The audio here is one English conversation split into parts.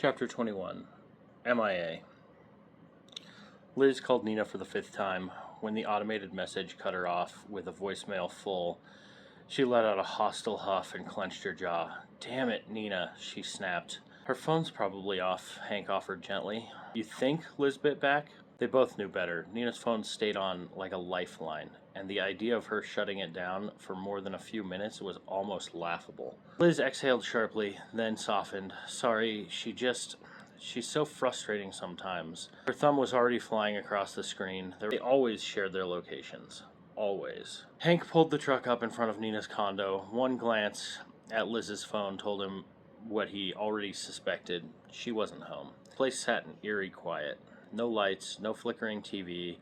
Chapter 21. MIA. Liz called Nina for the 5th time. When the automated message cut her off with a voicemail full, she let out a hostile huff and clenched her jaw. "Damn it, Nina," she snapped. "Her phone's probably off," Hank offered gently. "You think?" Liz bit back. They both knew better. Nina's phone stayed on like a lifeline, and the idea of her shutting it down for more than a few minutes was almost laughable. Liz exhaled sharply, then softened. "Sorry, she's so frustrating sometimes." Her thumb was already flying across the screen. They always shared their locations. Always. Hank pulled the truck up in front of Nina's condo. One glance at Liz's phone told him what he already suspected. She wasn't home. The place sat in eerie quiet. No lights, no flickering TV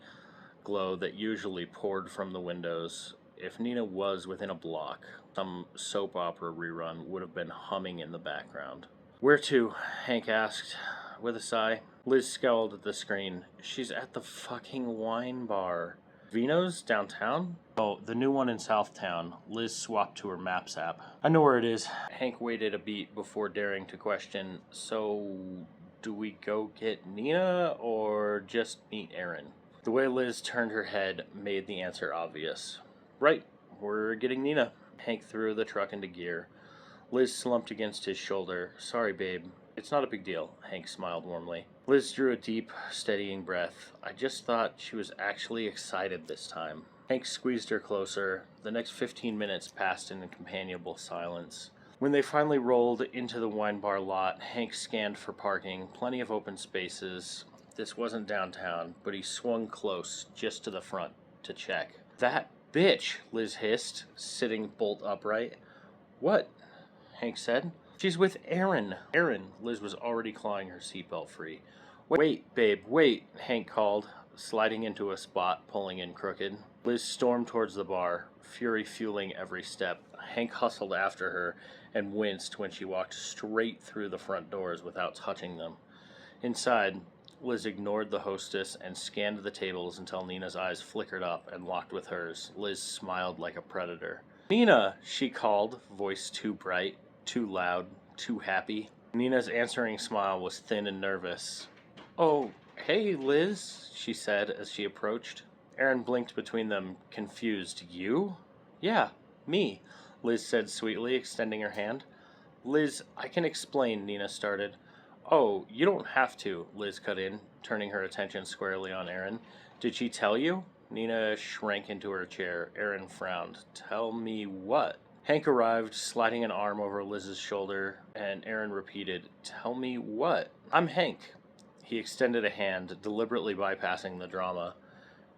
glow that usually poured from the windows. If Nina was within a block, some soap opera rerun would have been humming in the background. "Where to?" Hank asked, with a sigh. Liz scowled at the screen. "She's at the fucking wine bar." "Vino's downtown?" "Oh, the new one in Southtown." Liz swapped to her Maps app. "I know where it is." Hank waited a beat before daring to question, "So, do we go get Nina or just meet Aaron?" The way Liz turned her head made the answer obvious. "Right, we're getting Nina." Hank threw the truck into gear. Liz slumped against his shoulder. "Sorry, babe. It's not a big deal." Hank smiled warmly. Liz drew a deep, steadying breath. "I just thought she was actually excited this time." Hank squeezed her closer. The next 15 minutes passed in a companionable silence. When they finally rolled into the wine bar lot, Hank scanned for parking. Plenty of open spaces. This wasn't downtown, but he swung close, just to the front, to check. "That bitch!" Liz hissed, sitting bolt upright. "What?" Hank said. "She's with Aaron." "Aaron." Liz was already clawing her seatbelt free. "Wait, babe, wait," Hank called, sliding into a spot, pulling in crooked. Liz stormed towards the bar, fury fueling every step. Hank hustled after her and winced when she walked straight through the front doors without touching them. Inside, Liz ignored the hostess and scanned the tables until Nina's eyes flickered up and locked with hers. Liz smiled like a predator. "Nina," she called, voice too bright, too loud, too happy. Nina's answering smile was thin and nervous. "Oh, hey, Liz," she said as she approached. Aaron blinked between them, confused. "You?" "Yeah, me," Liz said sweetly, extending her hand. "Liz, I can explain," Nina started. "Oh, you don't have to," Liz cut in, turning her attention squarely on Aaron. "Did she tell you?" Nina shrank into her chair. Aaron frowned. "Tell me what?" Hank arrived, sliding an arm over Liz's shoulder, and Aaron repeated, "Tell me what?" "I'm Hank." He extended a hand, deliberately bypassing the drama.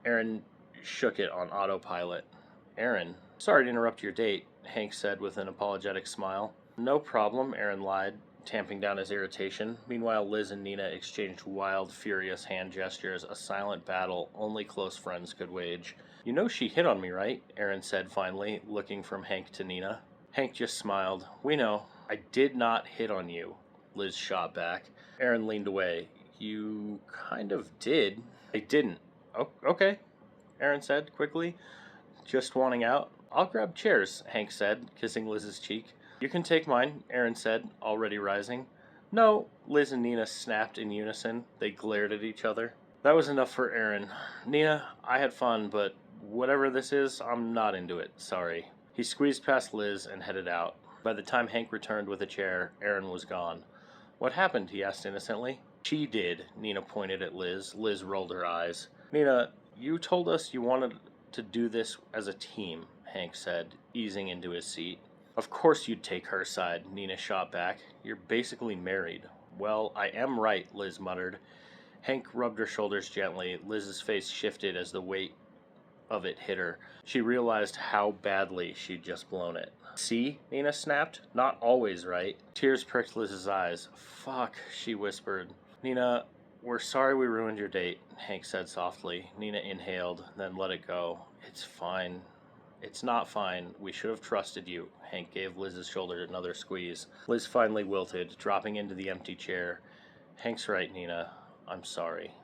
Aaron shook it on autopilot. "Aaron, sorry to interrupt your date," Hank said with an apologetic smile. "No problem," Aaron lied, tamping down his irritation. Meanwhile, Liz and Nina exchanged wild, furious hand gestures, a silent battle only close friends could wage. "You know she hit on me, right?" Aaron said finally, looking from Hank to Nina. Hank just smiled. "We know." "I did not hit on you," Liz shot back. Aaron leaned away. "You kind of did." "I didn't." "Oh, okay," Aaron said quickly, just wanting out. "I'll grab chairs," Hank said, kissing Liz's cheek. "You can take mine," Aaron said, already rising. "No," Liz and Nina snapped in unison. They glared at each other. That was enough for Aaron. "Nina, I had fun, but whatever this is, I'm not into it. Sorry." He squeezed past Liz and headed out. By the time Hank returned with a chair, Aaron was gone. "What happened?" he asked innocently. "She did," Nina pointed at Liz. Liz rolled her eyes. "Nina, you told us you wanted to do this as a team," Hank said, easing into his seat. "Of course you'd take her side," Nina shot back. "You're basically married." "Well, I am right," Liz muttered. Hank rubbed her shoulders gently. Liz's face shifted as the weight of it hit her. She realized how badly she'd just blown it. "See?" Nina snapped. "Not always right." Tears pricked Liz's eyes. "Fuck," she whispered. "Nina, we're sorry we ruined your date," Hank said softly. Nina inhaled, then let it go. "It's fine." "It's not fine. We should have trusted you." Hank gave Liz's shoulder another squeeze. Liz finally wilted, dropping into the empty chair. "Hank's right, Nina. I'm sorry."